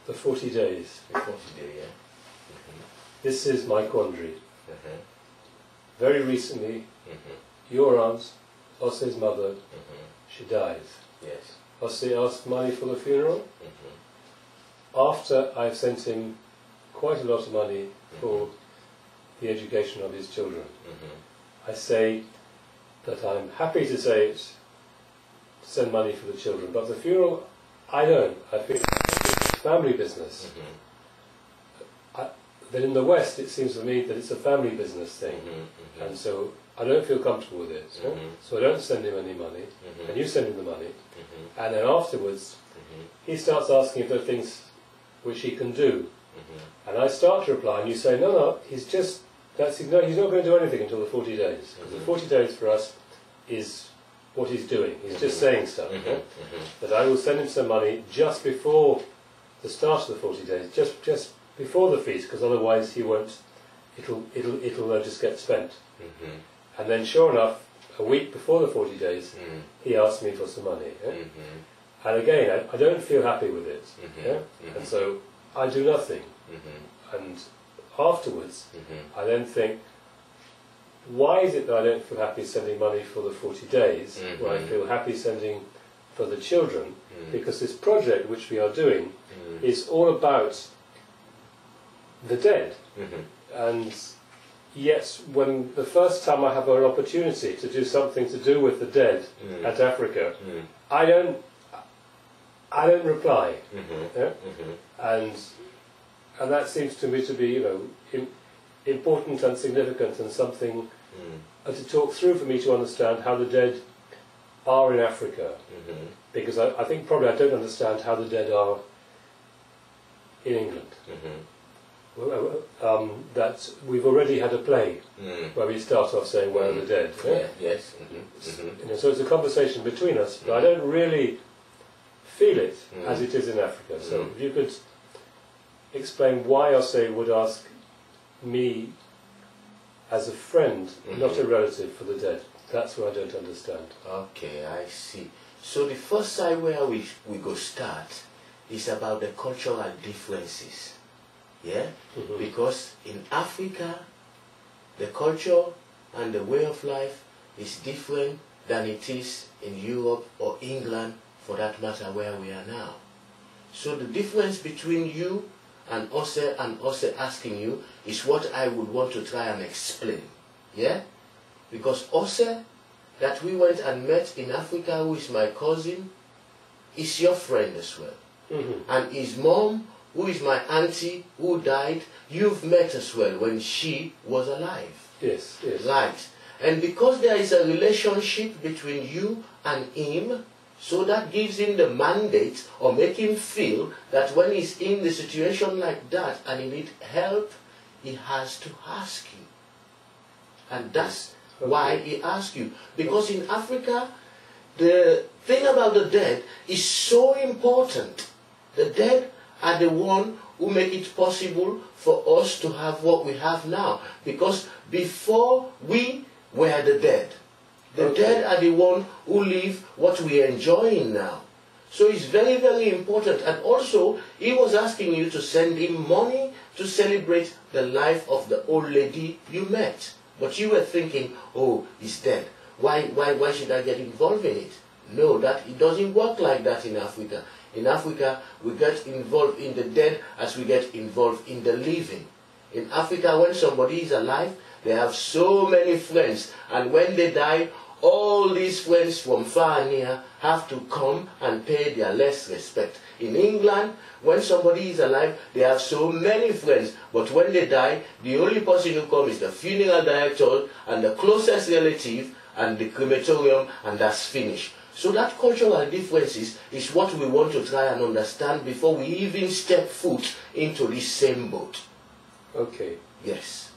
the 40 days. The 40 days, yeah. This is my quandary. Very recently, Mm-hmm. your aunt, Osse's mother, Mm-hmm. she dies. Yes. Osse asked money for the funeral. Mm-hmm. After I've sent him quite a lot of money for the education of his children, I say that I'm happy to say it, send money for the children, but the funeral, I don't. I feel it's family business. That in the West, it seems to me that it's a family business thing, and so I don't feel comfortable with it. So I don't send him any money, and you send him the money, and then afterwards, he starts asking if there are things which he can do, and I start to reply, and you say, no, he's just he's not going to do anything until the 40 days, because the 40 days for us is what he's doing. He's just saying stuff. That I will send him some money just before the start of the 40 days, just before the feast, because otherwise he won't. It'll just get spent. And then, sure enough, a week before the 40 days, he asked me for some money. And again, I don't feel happy with it. And so I do nothing. And afterwards, I then think, why is it that I don't feel happy sending money for the 40 days, where I feel happy sending for the children? Because this project which we are doing is all about the dead. And yet, when the first time I have an opportunity to do something to do with the dead at Africa, I don't reply. And that seems to me to be, important and significant, and something to talk through for me to understand how the dead are in Africa. Because I think probably I don't understand how the dead are in England. That we've already had a play where we start off saying, where are the dead? Yes. So it's a conversation between us, but I don't really feel it as it is in Africa. So if you could explain why Osse would ask me as a friend, not a relative, for the dead. That's what I don't understand. Okay, I see. So the first side where we go start is about the cultural differences. Yeah? Because in Africa, the culture and the way of life is different than it is in Europe or England, for that matter, where we are now. So the difference between you and Osse asking you is what I would want to try and explain. Yeah? Because Osse, that we went and met in Africa, who is my cousin, is your friend as well. And his mom, who is my auntie, who died, you've met as well when she was alive. Yes. Right. And because there is a relationship between you and him, so that gives him the mandate, or make him feel that when he's in the situation like that and he needs help, he has to ask you. And that's why he asks you. Because in Africa, the thing about the dead is so important. The dead are the one who make it possible for us to have what we have now. Because before we were the dead, the dead are the one who live what we are enjoying now. So it's very, very important. And also, he was asking you to send him money to celebrate the life of the old lady you met. But you were thinking, oh, he's dead. Why should I get involved in it? No, it doesn't work like that in Africa. In Africa, we get involved in the dead as we get involved in the living. In Africa, when somebody is alive, they have so many friends. And when they die, all these friends from far and near have to come and pay their less respect. In England, when somebody is alive, they have so many friends. But when they die, the only person who comes is the funeral director and the closest relative and the crematorium, and that's finished. So that cultural differences is what we want to try and understand before we even step foot into this same boat. Okay. Yes.